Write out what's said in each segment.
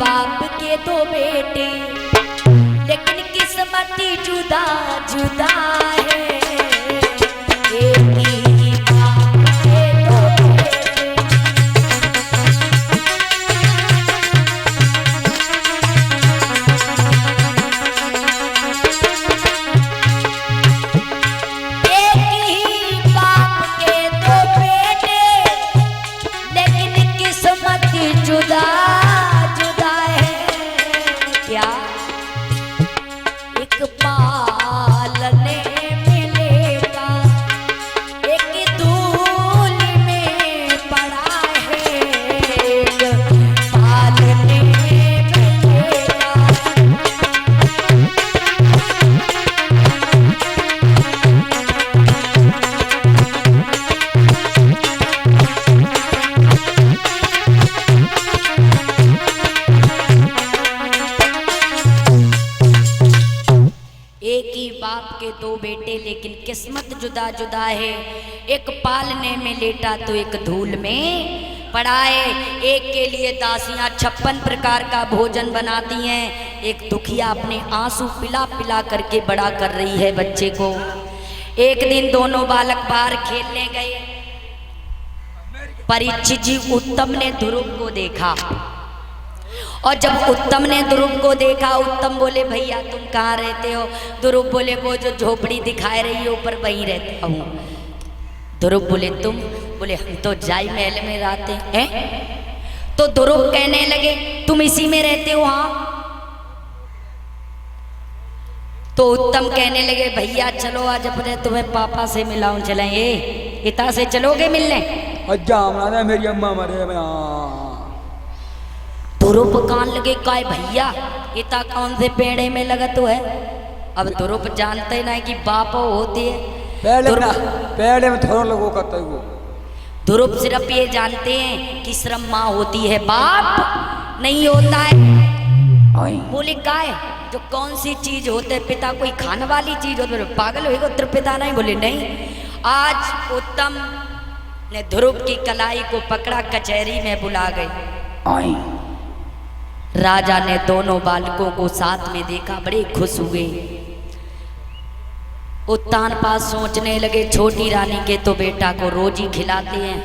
बाप के दो बेटे, लेकिन किस्मत जुदा जुदा है। एक ही बाप के दो बेटे, एक ही बाप के दो बेटे, लेकिन किस्मत जुदा जुदा है। क्या एक पालने मिलेगा, एक धूल में पड़ा है, एक पालने मिलेगा। एक ही बाप के दो बेटे, लेकिन किस्मत जुदा जुदा है। एक पालने में लेटा तो एक धूल में पड़ा है। एक के लिए दासियां 56 प्रकार का भोजन बनाती हैं, एक दुखिया अपने आंसू पिला पिला करके बड़ा कर रही है बच्चे को। एक दिन दोनों बालक बाहर खेलने गए। परीक्षित जी उत्तम ने ध्रुव को देखा, और जब उत्तम ने ध्रुव को देखा, उत्तम बोले भैया तुम कहाँ रहते हो? ध्रुव बोले वो जो झोपड़ी दिखाई रही है ऊपर वहीं रहता हूँ। ध्रुव बोले तुम? बोले हम तो जाई महल में रहते हैं। तो ध्रुव कहने लगे तुम इसी में रहते हो? हाँ। तो उत्तम कहने लगे भैया चलो आज अपने तुम्हें पापा से मिलाऊं, चलेंगे? पिता से चलोगे मिलने? अच्छा मेरी अम्मा मरे में। ध्रुव कान लगे काय भैया इता कौन से पेड़े में लगा तो है। अब ध्रुव जानते ना कि बाप होती है, पेड़े में थोड़ा लोगों का वो। ध्रुव सिर्फ ये जानते हैं कि सिर्फ माँ होती है, बाप नहीं होता है। बोले काय जो कौन सी चीज होते है? पिता कोई खाने वाली चीज होती है? पागल होगा तेरे पिता? नहीं। बोले नहीं। आज उत्तम ने ध्रुव की कलाई को पकड़ा, कचहरी में बुला गए। राजा ने दोनों बालकों को साथ में देखा, बड़े खुश हुए। उत्तान पास सोचने लगे छोटी रानी के तो बेटा को रोज ही खिलाते हैं,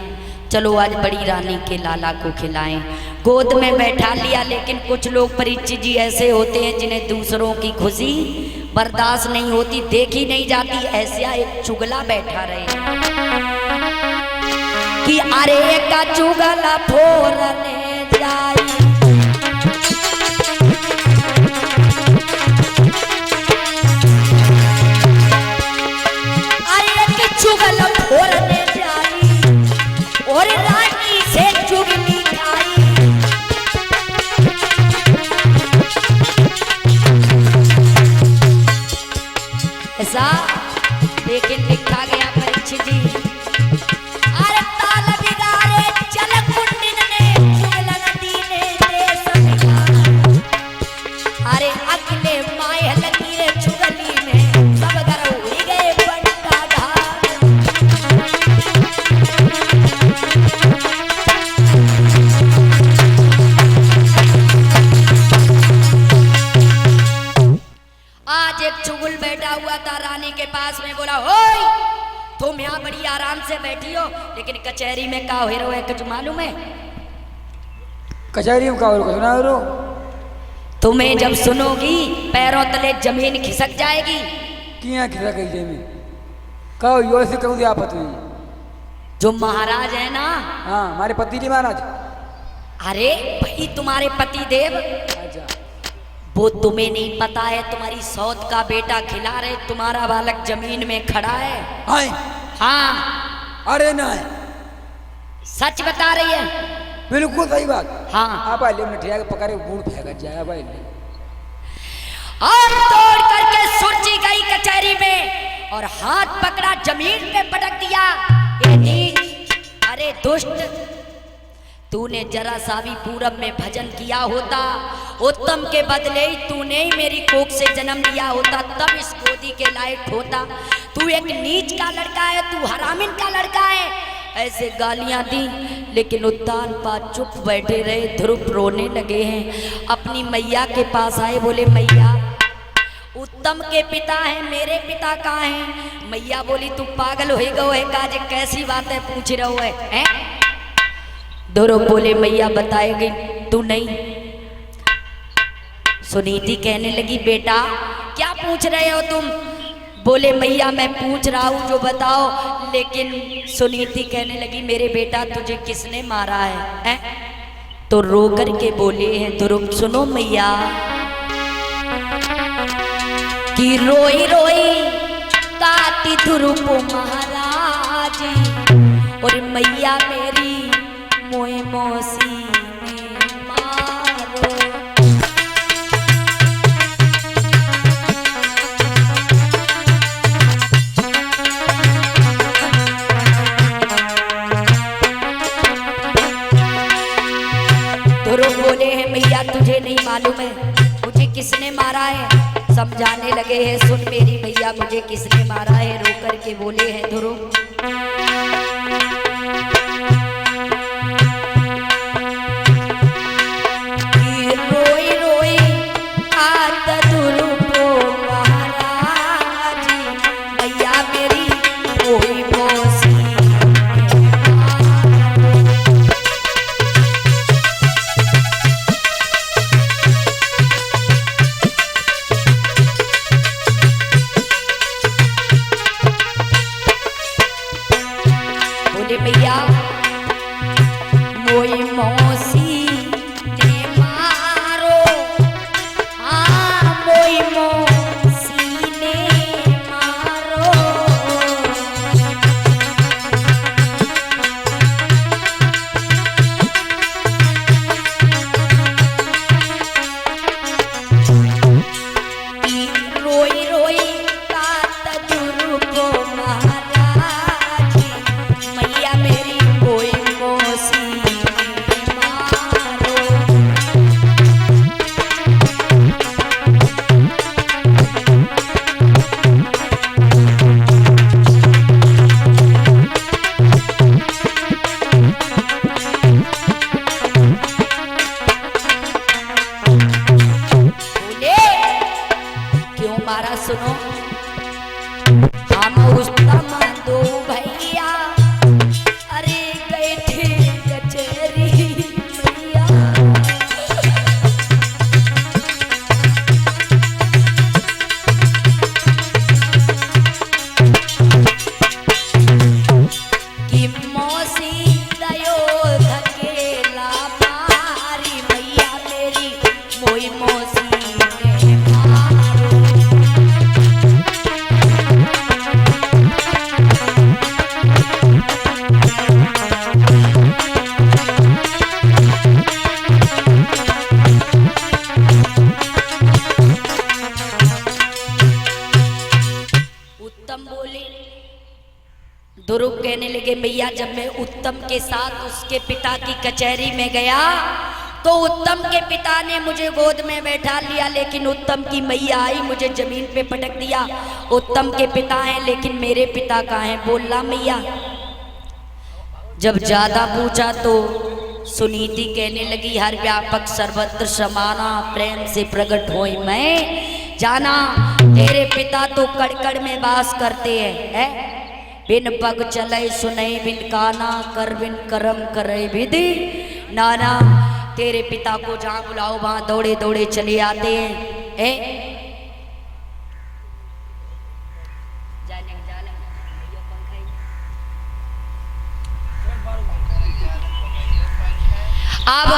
चलो आज बड़ी रानी के लाला को खिलाएं। गोद में बैठा लिया, लेकिन कुछ लोग परीक्षित जी ऐसे होते हैं जिन्हें दूसरों की खुशी बर्दाश्त नहीं होती, देखी नहीं जाती। ऐसा एक चुगला बैठा रहे कि अरे का चुगला फोड़ने जाई, चुगल फोड़ने जाई और रानी से चुगली खाई। ऐसा लेकिन लिखा गया परीक्षित जी, अरे ताल बिगाड़े चल कुंडिन ने चुगल नदी ने देश बिगाड़ा। अरे अगले माय लकीरे चुगली में सब घर हुई गए बंटा ढाल। आज एक चुगल बैठा हुआ था रानी के पास में, बोला ओए तुम यहाँ बड़ी आराम से बैठी हो, लेकिन कचहरी में का हो है कुछ मालूम है? कचहरी में का हो? तुम्हें जब सुनोगी पैरों तले जमीन खिसक जाएगी। क्या खिसक गई जमीन? कहो यो से कहूँ आपत हुई। जो महाराज है ना, हाँ हमारे पति जी महाराज। अरे भाई तुम्हारे पति देव, अच्छा वो तुम्हें नहीं पता है? तुम्हारी सौत का बेटा खिला रहे, तुम्हारा बालक जमीन में खड़ा है। हाँ। अरे ना सच बता रही है? बिल्कुल सही बात। हाँ। आप आइए मिठाई के पकड़े बूढ़ फेंक जाए भाई। और तोड़ करके सुरजी गई कचहरी में और हाथ पकड़ा जमीन पे पटक दिया। ये नीच, अरे दुष्ट, तूने जरा सा भी पूरब में भजन किया होता, उत्तम के बदले ही तूने ही मेरी कोख से जन्म लिया होता, तब इस गोदी के लायक होता। तू एक नीच का लड़का है, तू हरामिन का लड़का है। ऐसे गालियां दी, लेकिन उत्तानपाद चुप बैठे रहे। ध्रुव रोने लगे हैं, अपनी मैया के पास आए, बोले मैया उत्तम के पिता हैं, मेरे पिता कहाँ हैं? मैया बोली तू पागल हो गो है काज, कैसी बातें पूछ रहे हो है? ध्रुव बोले मैया बताएगी तू नहीं। सुनीति कहने लगी बेटा क्या पूछ रहे हो तुम? बोले मैया मैं पूछ रहा हूँ जो बताओ। लेकिन सुनीति कहने लगी मेरे बेटा तुझे किसने मारा है? तो रो कर के बोले हैं ध्रुव सुनो मैया कि रोई रोई काटी ध्रुव महाराज, और मैया मेरी मोई मौसी ने मारो। ध्रुव बोले हैं मैया तुझे नहीं मालूम है मुझे किसने मारा है? समझाने लगे हैं सुन मेरी भैया मुझे किसने मारा है। रो कर के बोले हैं ध्रुव रोई रोई आत ध्रुव महाराज, भैया मेरी कोई मौसी। भैया मोई मौसी ने मारो, हाँ मोई मौसी ने मारो। रोई रोई कात ध्रुव महाराज, मैया मेरी कोई मौसी ने मारो। बोले क्यों मारा सुनो, हम उत्तम दो भैया अरे गए थे कचहरी मैया। कि मौसी दयो धकेला मारी, मैया मेरी मोई मौसी ने मारो। उत्तम बोले ध्रुव कहने लगे मैया जब मैं उत्तम के साथ उसके पिता की कचहरी में गया तो उत्तम के पिता ने मुझे गोद में बैठा लिया, लेकिन उत्तम की मैया आई मुझे जमीन पे पटक दिया। उत्तम के पिता हैं लेकिन मेरे पिता कहाँ हैं? बोला मैया। जब ज्यादा पूछा तो सुनीति कहने लगी हर व्यापक सर्वत्र समाना, प्रेम से प्रकट होई मैं जाना। तेरे पिता तो कड़कड़ में वास करते हैं, बिन पग चले सुने बिन काना, कर बिन करम करे विधि नाना। तेरे पिता को जहाँ बुलाओ वहां दौड़े दौड़े चले आते हैं। अब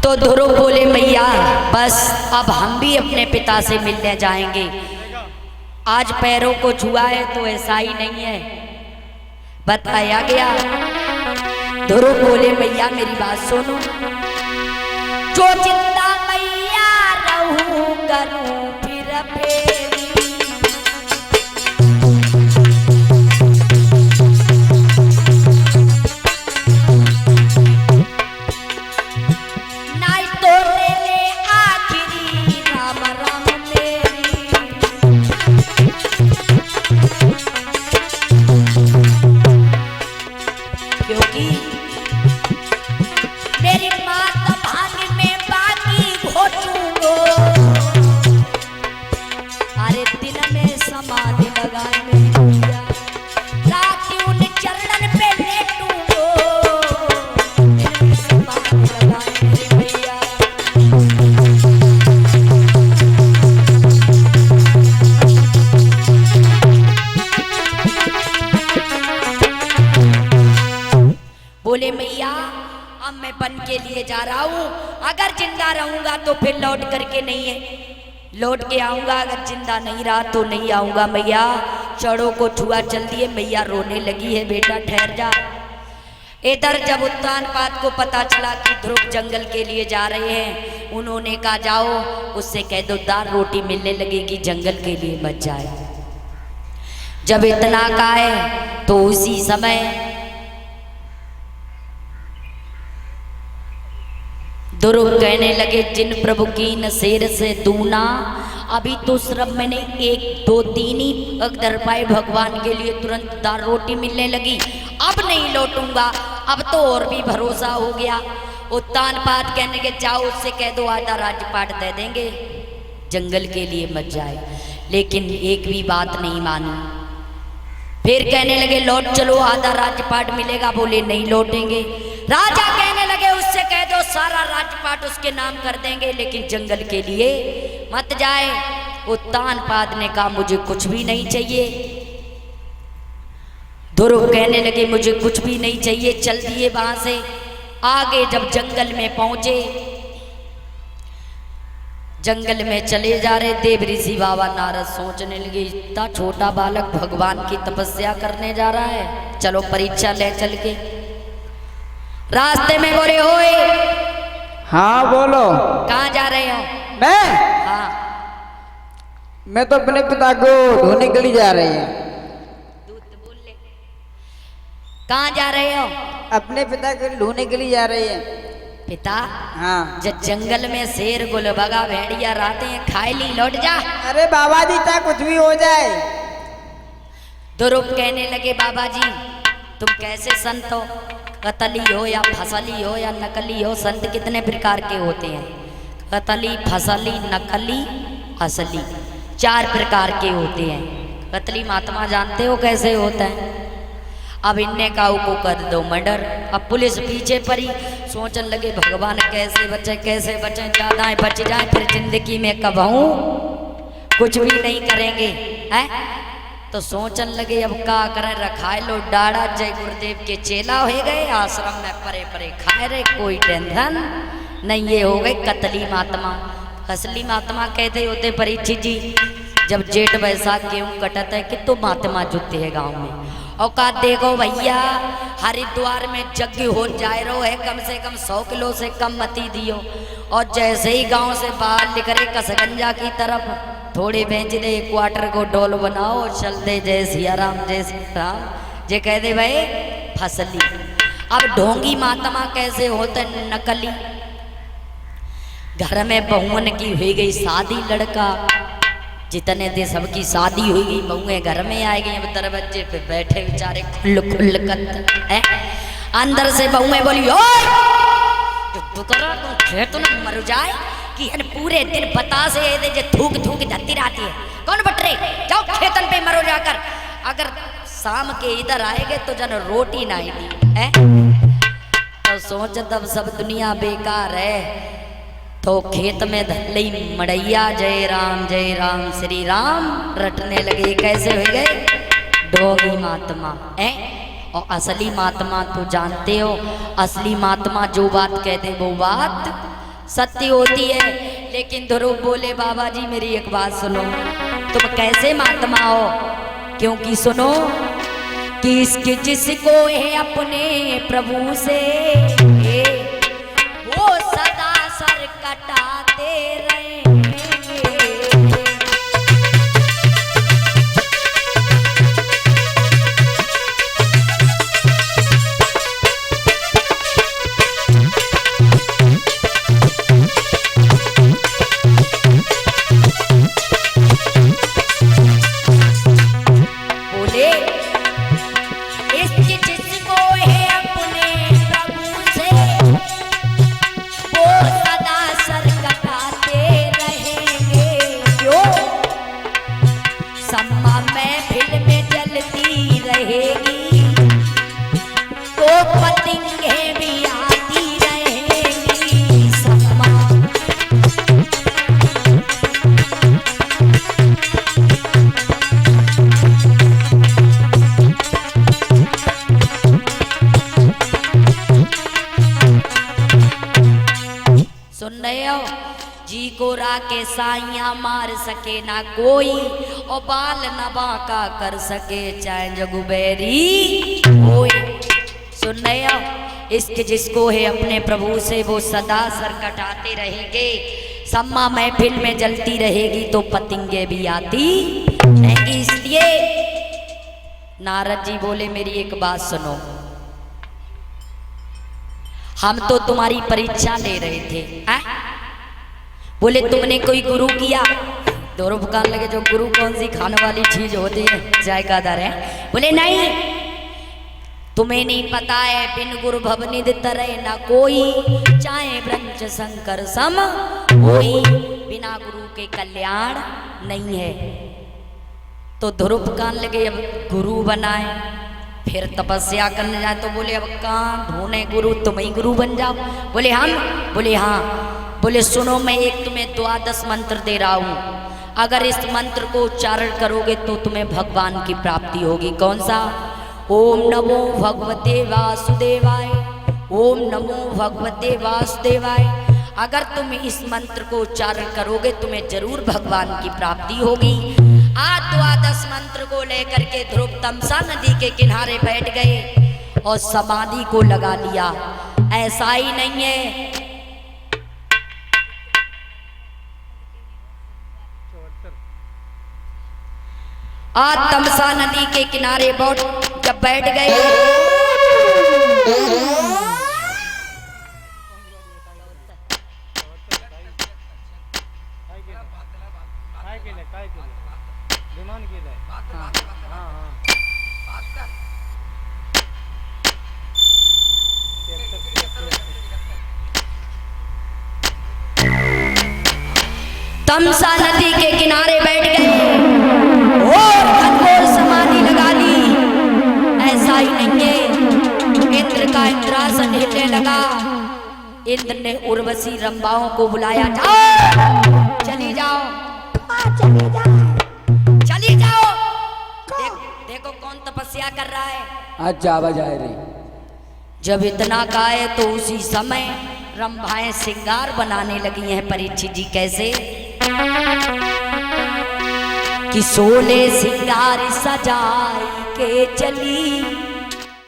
तो ध्रुव बोले मैया बस अब हम भी अपने पिता से मिलने जाएंगे। आज पैरों को छुआ है तो ऐसा ही नहीं है बताया गया। ध्रुव बोले मैया मेरी बात सुनो, जो चिंता मैया रहूं करूं फिर फेरी। के लिए जा रहा हूँ, अगर जिंदा रहूंगा तो फिर लौट करके नहीं है, लौट के आऊंगा, अगर जिंदा नहीं रहा तो नहीं आऊंगा। मैया चढ़ो को छुआ चल दिए, मैया रोने लगी है, बेटा ठहर जा। इधर जब उत्तानपाद को पता चला कि ध्रुव जंगल के लिए जा रहे हैं, उन्होंने कहा जाओ उससे कह दो दाल रोटी मिलने लगेगी, जंगल के लिए मत जाए। जब इतना कहा है तो उसी समय ध्रुव कहने लगे जिन प्रभु की न शेर से दूना। अभी तो सिर्फ मैंने 1 2 3 ही दर पाए भगवान के लिए, तुरंत दाल रोटी मिलने लगी, अब नहीं लौटूंगा, अब तो और भी भरोसा हो गया। उत्तानपाद कहने के जाओ उससे कह दो आधा राजपाट दे देंगे, जंगल के लिए मत जाए। लेकिन एक भी बात नहीं मानी, फिर कहने लगे लौट चलो आधा राजपाट मिलेगा, बोले नहीं लौटेंगे। राजा कहने लगे उससे कह दो सारा राजपाट उसके नाम कर देंगे, लेकिन जंगल के लिए मत जाए। उत्तानपाद ने कहा मुझे कुछ भी नहीं चाहिए। ध्रुव कहने लगे मुझे कुछ भी नहीं चाहिए, चल दिए वहां से। आगे जब जंगल में पहुंचे, जंगल में चले जा रहे, देव ऋषि बाबा नारद सोचने लगे इतना छोटा बालक भगवान की तपस्या करने जा रहा है, चलो परीक्षा ले चल के। रास्ते में बोले ओए, हाँ बोलो। कहाँ जा रहे हो? मैं हाँ, मैं तो अपने पिता को ढूंढने के लिए जा रही है। बोल ले, कहाँ जा रहे हो? अपने पिता को ढूंढने के लिए जा रही है। पिता? हाँ। जब जंगल में शेर गुलबगा भेड़िया रहते हैं, खाए ली लौट जा। अरे बाबा जी चाहे कुछ भी हो जाए। ध्रुव कहने लगे बाबा जी तुम कैसे संत हो, कतली हो या फसली हो या नकली हो? संत कितने प्रकार के होते हैं? कतली, फसली, नकली, असली, 4 प्रकार के होते हैं। कतली महात्मा जानते हो कैसे होता है? अब इनने काऊ को कर दो मर्डर। अब पुलिस पीछे पड़ी, सोचने लगे भगवान कैसे बचे ज़्यादा बच जाए, फिर जिंदगी में कबहू कुछ भी नहीं करेंगे हैं। तो सोचने लगे अब का करें, रखाए लो डाड़ा, जय गुरुदेव के चेला हो गए, आश्रम में परे परे खाए रहे, कोई टेंशन नहीं। ये हो गए कतली महात्मा। असली महात्मा कहते होते परीक्षित जी, जब जेठ बैसाख गेहूँ कटत है कि तो महात्मा जुटते है गाँव में, और कहा देखो भैया हरिद्वार में यज्ञ हो जाए रो है, कम से कम 100 किलो से कम मती दियो। और जैसे ही गांव से बाहर निकले कसगंजा की तरफ, थोड़े बेच दे, क्वार्टर को डोल बनाओ, चल दे जय सिया राम जय सिया राम, जे कह दे भाई फसली। अब ढोंगी महात्मा कैसे होते? नकली। घर में बहुअन की हुई गई शादी, लड़का जितने थे सबकी शादी हुई गई, बहुएं घर में आ गई, अब दरवाजे पे बैठे बेचारे खुल खुल कत है। अंदर से बहुएं बोली ओए खेत न मर जाए कि पूरे दिन बतासे जे थूक थूक जाती रहती है, कौन बटरे जाओ खेतन पे मरो जाकर। अगर शाम के इधर आएंगे तो जन रोटी ना दी है। तो सोच तब सब दुनिया बेकार है, तो खेत में धल्ली मड़ैया जय राम श्री राम रटने लगे। कैसे हो गए? ढोंगी महात्मा है। और असली महात्मा तो जानते हो, असली महात्मा जो बात कहते वो बात सत्य होती है। लेकिन ध्रुव बोले बाबा जी मेरी एक बात सुनो, तुम कैसे महात्मा हो? क्योंकि सुनो कि इसके जिसको है अपने प्रभु से वो सदा सर कटाते रहेंगे। बोले इसके जिसको है अपने प्रभु से रहे हो, जी को राके साइया मार सके ना कोई, और बाल नबा का कर सके चाहे जगुबैरी कोई। सुन रहे हो, इश्क जिसको है अपने प्रभु से वो सदा सर कटाते रहेंगे। सम्मा महफिल में जलती रहेगी तो पतंगे भी आती रहेंगी। इसलिए नारद जी बोले मेरी एक बात सुनो, हम तो तुम्हारी परीक्षा ले रहे थे। बोले तुमने कोई गुरु किया? दोनों पुकार लगे जो गुरु कौन सी खाने वाली चीज होती है, जायकादार है। बोले नहीं, तुम्हें नहीं पता है, बिन गुरु भवनिधि तरह ना कोई, चाहे ब्रह्म शंकर सम कोई, बिना गुरु के कल्याण नहीं है। तो ध्रुव कान लगे अब गुरु बनाए, फिर तपस्या करने जाए तो बोले अब कहाँ ढूंढे गुरु, तुम ही गुरु बन जाओ। बोले हम? बोले हाँ। बोले सुनो, मैं एक तुम्हें 12 मंत्र दे रहा हूँ, अगर इस मंत्र को उच्चारण करोगे तो तुम्हें भगवान की प्राप्ति होगी। कौन सा? ओम नमो भगवते वासुदेवाय, ओम नमो भगवते वासुदेवाय। अगर तुम इस मंत्र को उच्चारण करोगे तुम्हें जरूर भगवान की प्राप्ति होगी। आज 12 मंत्र को लेकर के ध्रुव तमसा नदी के किनारे बैठ गए और समाधि को लगा लिया। ऐसा ही नहीं है, आज तमसा नदी के किनारे जब बैठ गए तमसा नदी के किनारे बैठ गए और घनघोर समाधि लगा ली। ऐसा ही नहीं है, इंद्र का इंद्रासन हिलने लगा। इंद्र ने उर्वशी रंभाओं को बुलाया, जाओ चली जाओ, चली जाओ, चली जाओ। देखो कौन तपस्या कर रहा है। आज जावा जाए रे। जब इतना गाए तो उसी समय रंभाएं श्रृंगार बनाने लगी हैं। परीक्षित जी कैसे कि 16 श्रृंगार सजाई के चली,